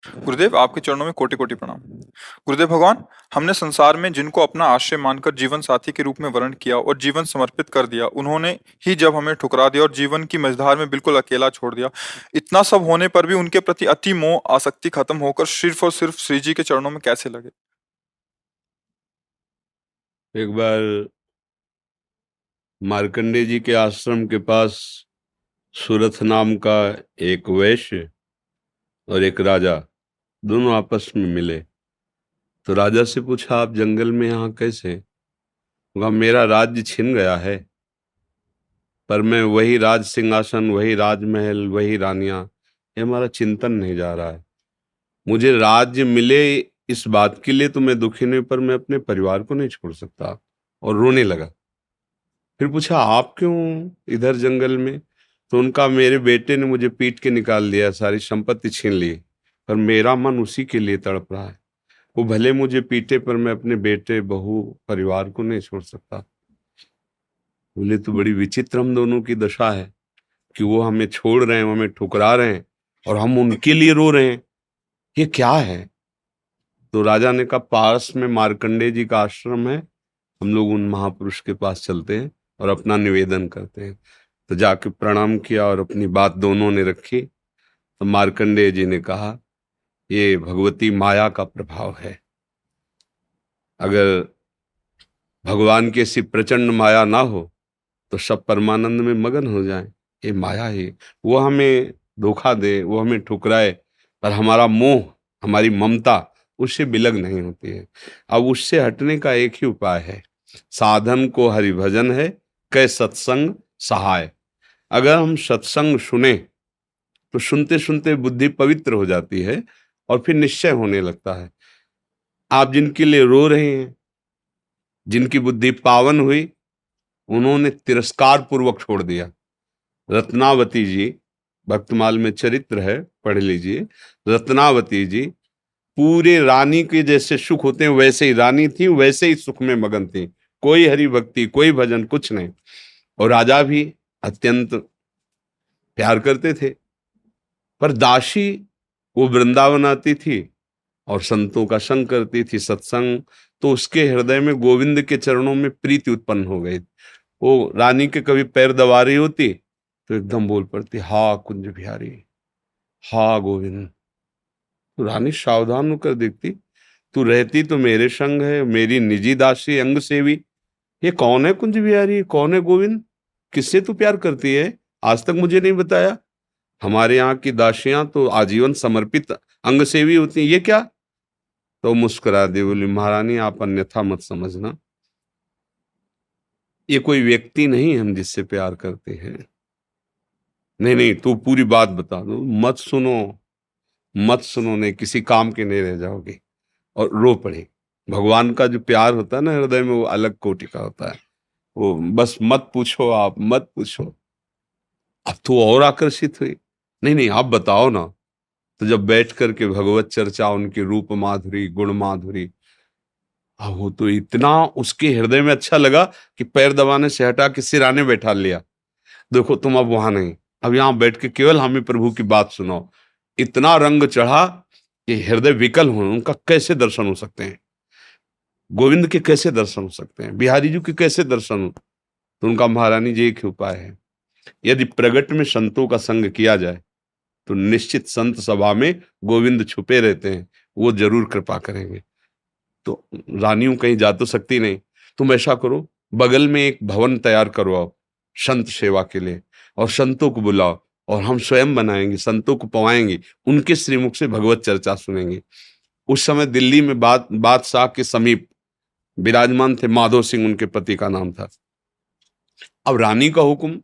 गुरुदेव, आपके चरणों में कोटि कोटि प्रणाम। गुरुदेव भगवान, हमने संसार में जिनको अपना आश्रय मानकर जीवन साथी के रूप में वर्ण किया और जीवन समर्पित कर दिया, उन्होंने ही जब हमें ठुकरा दिया और जीवन की मझधार में बिल्कुल अकेला छोड़ दिया, इतना सब होने पर भी उनके प्रति अति मोह आसक्ति खत्म होकर सिर्फ और सिर्फ श्री जी के चरणों में कैसे लगे? एक बार मार्कंडे जी के आश्रम के पास सुरथ नाम का एक वैश्य और एक राजा दोनों आपस में मिले। तो राजा से पूछा, आप जंगल में यहाँ कैसे? कहा, मेरा राज्य छिन गया है, पर मैं वही राज सिंहासन, वही राजमहल, वही रानियां, ये हमारा चिंतन नहीं जा रहा है। मुझे राज्य मिले इस बात के लिए तो मैं दुखी नहीं, पर मैं अपने परिवार को नहीं छोड़ सकता। और रोने लगा। फिर पूछा, आप क्यों इधर जंगल में? तो उनका, मेरे बेटे ने मुझे पीट के निकाल दिया, सारी संपत्ति छीन ली, पर मेरा मन उसी के लिए तड़प रहा है। वो भले मुझे पीटे, पर मैं अपने बेटे, बहू, परिवार को नहीं छोड़ सकता। बोले, तो बड़ी विचित्र हम दोनों की दशा है कि वो हमें छोड़ रहे हैं, वो हमें ठुकरा रहे हैं, और हम उनके लिए रो रहे हैं। ये क्या है? तो राजा ने कहा, पास में मार्कंडे जी का आश्रम है, हम लोग उन महापुरुष के पास चलते हैं और अपना निवेदन करते हैं। तो जाके प्रणाम किया और अपनी बात दोनों ने रखी। तो मार्कंडेय जी ने कहा, ये भगवती माया का प्रभाव है। अगर भगवान की ऐसी प्रचंड माया ना हो तो सब परमानंद में मगन हो जाएं। ये माया ही, वो हमें धोखा दे, वो हमें ठुकराए, पर हमारा मोह, हमारी ममता उससे बिलग नहीं होती है। अब उससे हटने का एक ही उपाय है, साधन को हरिभजन है, कै सत्संग सहाय। अगर हम सत्संग सुने तो सुनते सुनते बुद्धि पवित्र हो जाती है और फिर निश्चय होने लगता है। आप जिनके लिए रो रहे हैं, जिनकी बुद्धि पावन हुई, उन्होंने तिरस्कार पूर्वक छोड़ दिया। रत्नावती जी, भक्तमाल में चरित्र है, पढ़ लीजिए। रत्नावती जी पूरे रानी के जैसे सुख होते हैं वैसे ही रानी थी, वैसे ही सुख में मगन थी। कोई हरि भक्ति, कोई भजन, कुछ नहीं। और राजा भी अत्यंत प्यार करते थे। पर दासी, वो वृंदावन आती थी और संतों का संग करती थी, सत्संग, तो उसके हृदय में गोविंद के चरणों में प्रीति उत्पन्न हो गई। वो रानी के कभी पैर दबा रही होती तो एकदम बोल पड़ती, हा कुंज बिहारी, हा गोविंद। तो रानी सावधान होकर देखती, तू रहती तो मेरे संग है, मेरी निजी दासी, अंग सेवी, ये कौन है कुंज बिहारी, कौन है गोविंद? किससे तू प्यार करती है? आज तक मुझे नहीं बताया। हमारे यहाँ की दासियां तो आजीवन समर्पित अंग सेवी होती हैं, ये क्या? तो मुस्कुरा दी, बोली, महारानी आप अन्यथा मत समझना, ये कोई व्यक्ति नहीं हम जिससे प्यार करते हैं। नहीं नहीं, तू पूरी बात बता दो, मत सुनो, मत सुनो, नहीं किसी काम के नहीं रह जाओगे। और रो पड़े। भगवान का जो प्यार होता है ना हृदय में, वो अलग कोटि का होता है। वो बस मत पूछो, आप मत पूछो। अब तो और आकर्षित हुई, नहीं नहीं आप बताओ ना। तो जब बैठ करके भगवत चर्चा, उनकी रूप माधुरी, गुण माधुरी, अब वो तो इतना उसके हृदय में अच्छा लगा कि पैर दबाने से हटा के सिराने बैठा लिया। देखो तुम अब वहां नहीं, अब यहां बैठ के केवल हमें प्रभु की बात सुनाओ। इतना रंग चढ़ा कि हृदय विकल हो, उनका कैसे दर्शन हो सकते हैं? गोविंद के कैसे दर्शन हो सकते हैं? बिहारी जी के कैसे दर्शन हो? तो उनका, महारानी जी एक ही उपाय है, यदि प्रगट में संतों का संग किया जाए तो निश्चित संत सभा में गोविंद छुपे रहते हैं, वो जरूर कृपा करेंगे। तो रानियों कहीं जा तो सकती नहीं, तुम ऐसा करो, बगल में एक भवन तैयार करवाओ संत सेवा के लिए, और संतों को बुलाओ, और हम स्वयं बनाएंगे, संतों को पवाएंगे, उनके श्रीमुख से भगवत चर्चा सुनेंगे। उस समय दिल्ली में बादशाह के समीप विराजमान थे माधो सिंह, उनके पति का नाम था। अब रानी का हुक्म,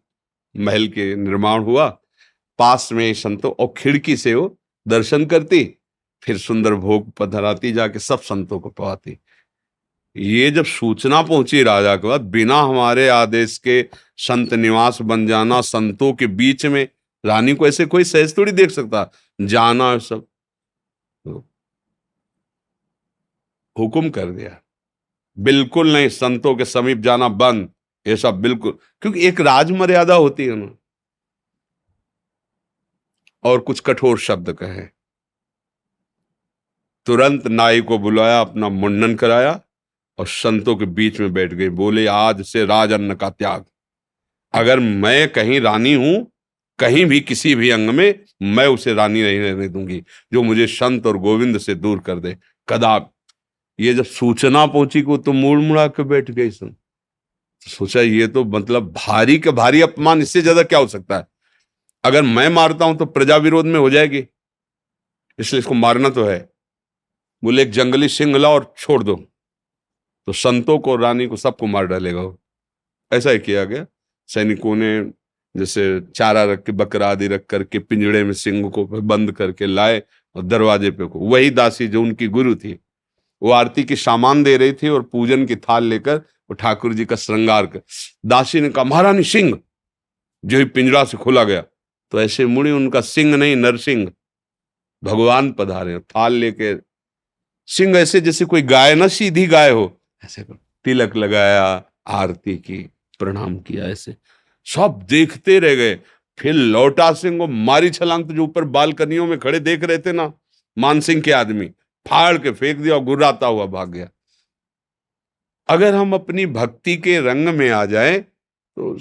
महल के निर्माण हुआ, पास में संतों, और खिड़की से वो दर्शन करती, फिर सुंदर भोग पधराती, जाके सब संतों को पवाती। ये जब सूचना पहुंची राजा के पास, बिना हमारे आदेश के संत निवास बन जाना, संतों के बीच में, रानी को ऐसे कोई सहज थोड़ी देख सकता, जाना सब। तो हुक्म कर दिया, बिल्कुल नहीं, संतों के समीप जाना बंद, ये सब बिल्कुल, क्योंकि एक राज मर्यादा होती है ना। और कुछ कठोर शब्द कहे, तुरंत नाई को बुलाया, अपना मुंडन कराया और संतों के बीच में बैठ गई। बोले आज से राजअन्न का त्याग। अगर मैं कहीं रानी हूं, कहीं भी किसी भी अंग में, मैं उसे रानी नहीं रहने दूंगी जो मुझे संत और गोविंद से दूर कर दे। कदाप। ये जब सूचना पहुंची को तो मुड़ मुड़ा के बैठ गई। सुन, सोचा ये तो मतलब भारी के भारी अपमान, इससे ज्यादा क्या हो सकता है। अगर मैं मारता हूं तो प्रजा विरोध में हो जाएगी, इसलिए इसको मारना तो है। बोले एक जंगली सिंह लाओ और छोड़ दो, तो संतों को, रानी को, सबको मार डालेगा वो। ऐसा ही किया गया। सैनिकों ने जैसे चारा रख के, बकरा आदि रख करके पिंजड़े में सिंह को बंद करके लाए और दरवाजे पे को, वही दासी जो उनकी गुरु थी, वो आरती की सामान दे रही थी और पूजन की थाल लेकर वो ठाकुर जी का श्रृंगार कर। दासी ने कहा महारानी सिंह, जो ही पिंजरा से खोला गया तो ऐसे मुड़ी, उनका सिंह नहीं नरसिंह भगवान पधारे, थाल लेके। सिंह ऐसे जैसे कोई गाय ना, सीधी गाय हो, ऐसे तिलक लगाया, आरती की, प्रणाम किया। ऐसे सब देखते रह गए। फिर लौटा सिंह को मारी छलांग, तो जो ऊपर बालकनियों में खड़े देख रहे थे ना मानसिंह के आदमी, फाड़ के फेंक दिया और गुर्राता हुआ भाग गया। अगर हम अपनी भक्ति के रंग में आ जाए तो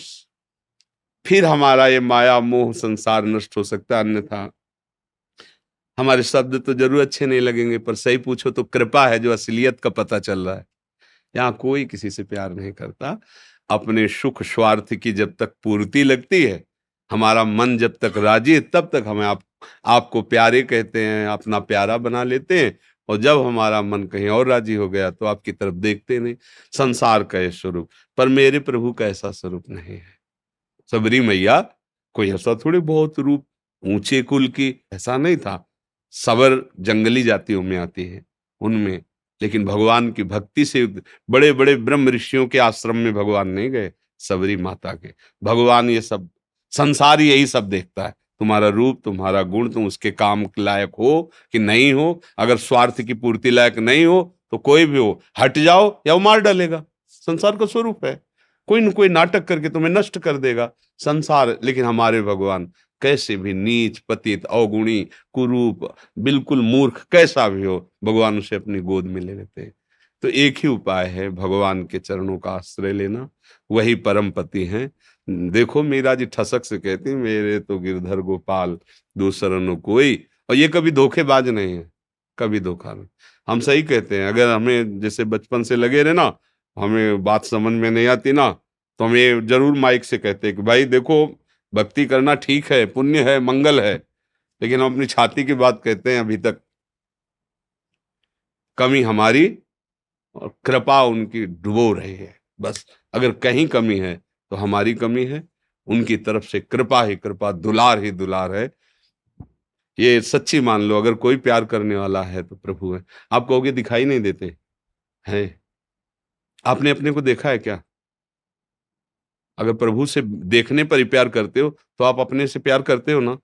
फिर हमारा ये माया मोह संसार नष्ट हो सकता है। अन्यथा हमारे शब्द तो जरूर अच्छे नहीं लगेंगे, पर सही पूछो तो कृपा है जो असलियत का पता चल रहा है। यहाँ कोई किसी से प्यार नहीं करता। अपने सुख स्वार्थ की जब तक पूर्ति लगती है, हमारा मन जब तक राजी है, तब तक हमें आपको प्यारे कहते हैं, अपना प्यारा बना लेते हैं। और जब हमारा मन कहीं और राजी हो गया तो आपकी तरफ देखते नहीं। संसार का ये स्वरूप, पर मेरे प्रभु का ऐसा स्वरूप नहीं है। सबरी मैया कोई ऐसा थोड़ी बहुत रूप ऊंचे कुल की, ऐसा नहीं था। सबर जंगली जातियों में आती है उनमें, लेकिन भगवान की भक्ति से बड़े बड़े ब्रह्म ऋषियों के आश्रम में भगवान नहीं गए, सबरी माता के। भगवान ये सब संसार यही सब देखता है, तुम्हारा रूप, तुम्हारा गुण, तुम उसके काम लायक हो कि नहीं हो। अगर स्वार्थ की पूर्ति लायक नहीं हो तो कोई भी हो, हट जाओ या वो मार डालेगा। संसार का स्वरूप है, कोई न कोई नाटक करके तुम्हें नष्ट कर देगा संसार। लेकिन हमारे भगवान कैसे भी नीच, पतित, अवगुणी, कुरूप, बिल्कुल मूर्ख कैसा भी हो, भगवान उसे अपनी गोद में ले लेते हैं। तो एक ही उपाय है, भगवान के चरणों का आश्रय लेना, वही परम पति हैं। देखो मीरा जी ठसक से कहती, मेरे तो गिरधर गोपाल दूसरा न कोई। और ये कभी धोखेबाज नहीं है, कभी धोखा नहीं। हम सही कहते हैं। अगर हमें जैसे बचपन से लगे रहे ना, हमें बात समझ में नहीं आती ना, तो हम ये जरूर माइक से कहते हैं कि भाई देखो, भक्ति करना ठीक है, पुण्य है, मंगल है, लेकिन हम अपनी छाती की बात कहते हैं। अभी तक कमी हमारी और कृपा उनकी डुबो रही है। बस अगर कहीं कमी है तो हमारी कमी है, उनकी तरफ से कृपा ही कृपा, दुलार ही दुलार है। ये सच्ची मान लो। अगर कोई प्यार करने वाला है तो प्रभु है। आप कहोगे दिखाई नहीं देते हैं, आपने अपने को देखा है क्या? अगर प्रभु से देखने पर ही प्यार करते हो तो आप अपने से प्यार करते हो ना?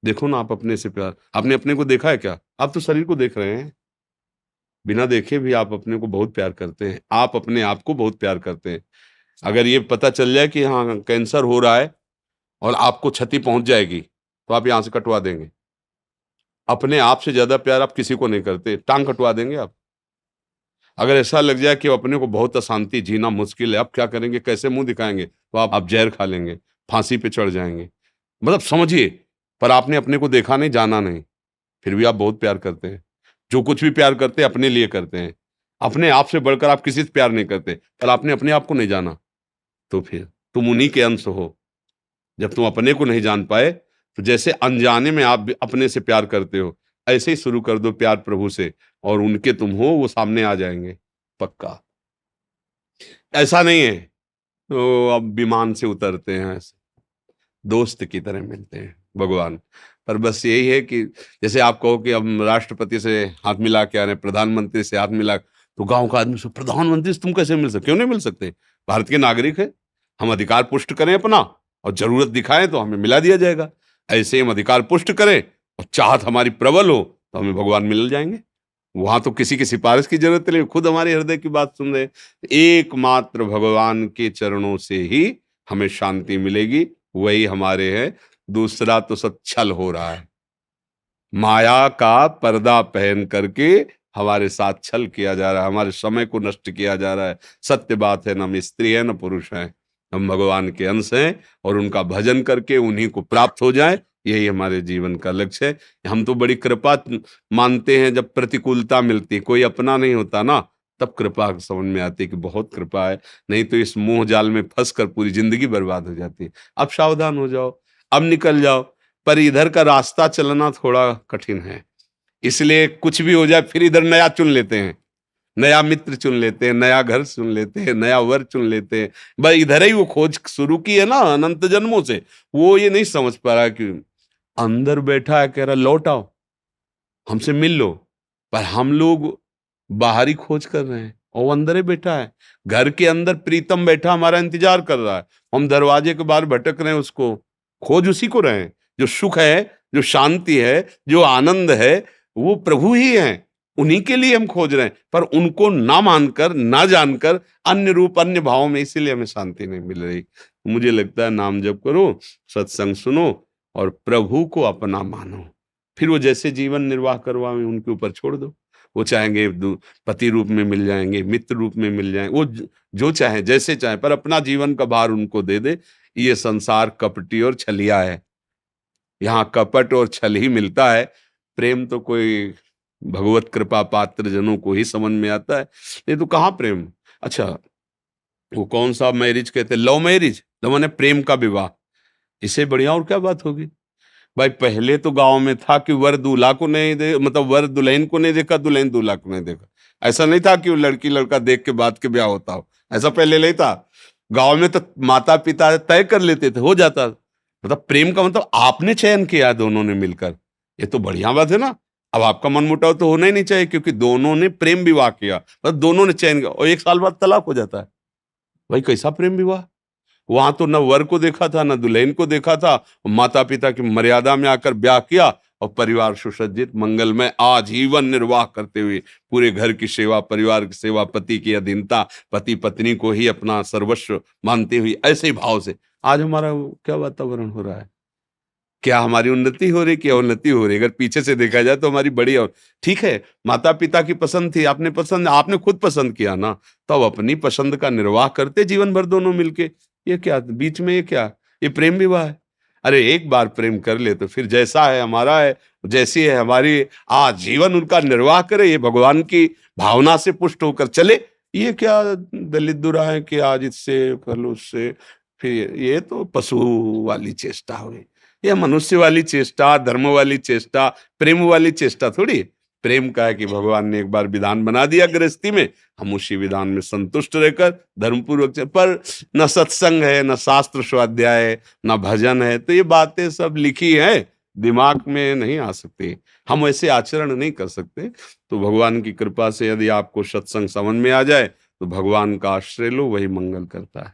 देखो ना, आप अपने से प्यार, आपने अपने को देखा है क्या? आप तो शरीर को देख रहे हैं, बिना देखे भी आप अपने को बहुत प्यार करते हैं, आप अपने आप को बहुत प्यार करते हैं। अगर ये पता चल जाए कि हाँ कैंसर हो रहा है और आपको क्षति पहुंच जाएगी, तो आप यहां से कटवा देंगे। अपने आप से ज्यादा प्यार आप किसी को नहीं करते, टांग कटवा देंगे आप। अगर ऐसा लग जाए कि अपने को बहुत अशांति, जीना मुश्किल है, अब क्या करेंगे, कैसे मुंह दिखाएंगे, तो आप जहर खा लेंगे, फांसी पे चढ़ जाएंगे। मतलब समझिए, पर आपने अपने को देखा नहीं, जाना नहीं, फिर भी आप बहुत प्यार करते हैं। जो कुछ भी प्यार करते हैं अपने लिए करते हैं, अपने आप से बढ़कर आप किसी से प्यार नहीं करते। पर आपने अपने आप को नहीं जाना, तो फिर तुम उन्हीं के अंश हो। जब तुम अपने को नहीं जान पाए, तो जैसे अनजाने में आप भी अपने से प्यार करते हो, ऐसे ही शुरू कर दो प्यार प्रभु से, और उनके तुम हो, वो सामने आ जाएंगे पक्का। ऐसा नहीं है तो अब विमान से उतरते हैं, ऐसे दोस्त की तरह मिलते हैं भगवान। पर बस यही है कि जैसे आप कहो कि हम राष्ट्रपति से हाथ मिला के आ रहे हैं, प्रधानमंत्री से हाथ मिला, तो गांव का आदमी से प्रधानमंत्री से तुम कैसे मिल सकते? क्यों नहीं मिल सकते? भारत के नागरिक है, हम अधिकार पुष्ट करें अपना, और जरूरत दिखाएं तो हमें मिला दिया जाएगा। ऐसे हम अधिकार पुष्ट करें और चाहत हमारी प्रबल हो तो हमें भगवान मिल जाएंगे। वहां तो किसी की सिफारिश की जरूरत नहीं, खुद हमारे हृदय की बात सुन रहे। एकमात्र भगवान के चरणों से ही हमें शांति मिलेगी, वही हमारे हैं। दूसरा तो सब छल हो रहा है। माया का पर्दा पहन करके हमारे साथ छल किया जा रहा है, हमारे समय को नष्ट किया जा रहा है। सत्य बात है, न हम स्त्री है न पुरुष हैं, हम भगवान के अंश हैं और उनका भजन करके उन्हीं को प्राप्त हो जाए, यही हमारे जीवन का लक्ष्य है। हम तो बड़ी कृपा मानते हैं, जब प्रतिकूलता मिलती, कोई अपना नहीं होता ना, तब कृपा समझ में आती है कि बहुत कृपा है, नहीं तो इस मोह जाल में फंस कर पूरी जिंदगी बर्बाद हो जाती है। अब सावधान हो जाओ, अब निकल जाओ। पर इधर का रास्ता चलना थोड़ा कठिन है, इसलिए कुछ भी हो जाए फिर इधर नया चुन लेते हैं, नया मित्र चुन लेते हैं, नया घर चुन लेते हैं, नया वर चुन लेते हैं। भाई इधर ही वो खोज शुरू की है ना अनंत जन्मों से, वो ये नहीं समझ पा रहा कि अंदर बैठा है, कह रहा लौट आओ, हमसे मिल लो। पर हम लोग बाहरी खोज कर रहे हैं और वो अंदर ही बैठा है, घर के अंदर प्रीतम बैठा हमारा इंतजार कर रहा है, हम दरवाजे के बाहर भटक रहे हैं, उसको खोज उसी को रहे हैं। जो सुख है, जो शांति है, जो आनंद है, वो प्रभु ही हैं, उन्हीं के लिए हम खोज रहे हैं। पर उनको ना मानकर, ना जानकर, अन्य रूप अन्य भाव में, इसीलिए हमें शांति नहीं मिल रही। मुझे लगता है नाम जप करो, सत्संग सुनो और प्रभु को अपना मानो, फिर वो जैसे जीवन निर्वाह करवाएं उनके ऊपर छोड़ दो। वो चाहेंगे पति रूप में मिल जाएंगे, मित्र रूप में मिल जाएंगे, वो जो चाहे जैसे चाहे, पर अपना जीवन का भार उनको दे दे। ये संसार कपटी और छलिया है, यहाँ कपट और छल ही मिलता है। प्रेम तो कोई भगवत कृपा पात्र जनों को ही समझ में आता है, नहीं तो कहाँ प्रेम। अच्छा, वो कौन सा मैरिज कहते हैं, लव मैरिज, तो मैंने प्रेम का विवाह, इससे बढ़िया और क्या बात होगी। भाई पहले तो गांव में था कि वर दूल्हा को नहीं दे, मतलब वर दुल्हन को नहीं देखा, दुल्हन दूल्हा को नहीं देखा। ऐसा नहीं था कि वो लड़की लड़का देख के बाद के ब्याह होता हो, ऐसा पहले नहीं था। गांव में तो माता पिता तय कर लेते थे, हो जाता। मतलब प्रेम का मतलब आपने चयन किया दोनों ने मिलकर, ये तो बढ़िया बात है ना। अब आपका मन मुटाव तो होना ही नहीं चाहिए, क्योंकि दोनों ने प्रेम विवाह किया, मतलब दोनों ने चयन किया, और 1 साल बाद तलाक हो जाता है। भाई कैसा प्रेम विवाह। वहां तो न वर को देखा था, न दुल्हन को देखा था, माता पिता की मर्यादा में आकर ब्याह किया और परिवार सुसज्जित मंगलमय आजीवन निर्वाह करते हुए, पूरे घर की सेवा, परिवार की सेवा, पति की अधीनता, पति पत्नी को ही अपना सर्वस्व मानते हुए, ऐसे ही भाव से आज हमारा क्या वातावरण हो रहा है। क्या हमारी उन्नति हो रही, क्या उन्नति हो रही। अगर पीछे से देखा जाए तो हमारी बड़ी, और ठीक है माता पिता की पसंद थी, आपने पसंद, आपने खुद पसंद किया ना, तो अब अपनी पसंद का निर्वाह करते जीवन भर दोनों मिलके। ये क्या बीच में, ये क्या, ये प्रेम विवाह है। अरे एक बार प्रेम कर ले तो फिर जैसा है हमारा है, जैसी है हमारी, आजीवन उनका निर्वाह करे, ये भगवान की भावना से पुष्ट होकर चले। ये क्या दलित दुरा है कि आज इससे कल उससे, फिर ये तो पशु वाली चेष्टा हुई। ये मनुष्य वाली चेष्टा, धर्म वाली चेष्टा, प्रेम वाली चेष्टा थोड़ी। प्रेम का है कि भगवान ने एक बार विधान बना दिया गृहस्थी में, हम उसी विधान में संतुष्ट रहकर धर्मपूर्वक पर न सत्संग है, न शास्त्र स्वाध्याय है, न भजन है, तो ये बातें सब लिखी हैं, दिमाग में नहीं आ सकती, हम ऐसे आचरण नहीं कर सकते। तो भगवान की कृपा से यदि आपको सत्संग समझ में आ जाए तो भगवान का आश्रय लो, वही मंगल करता है।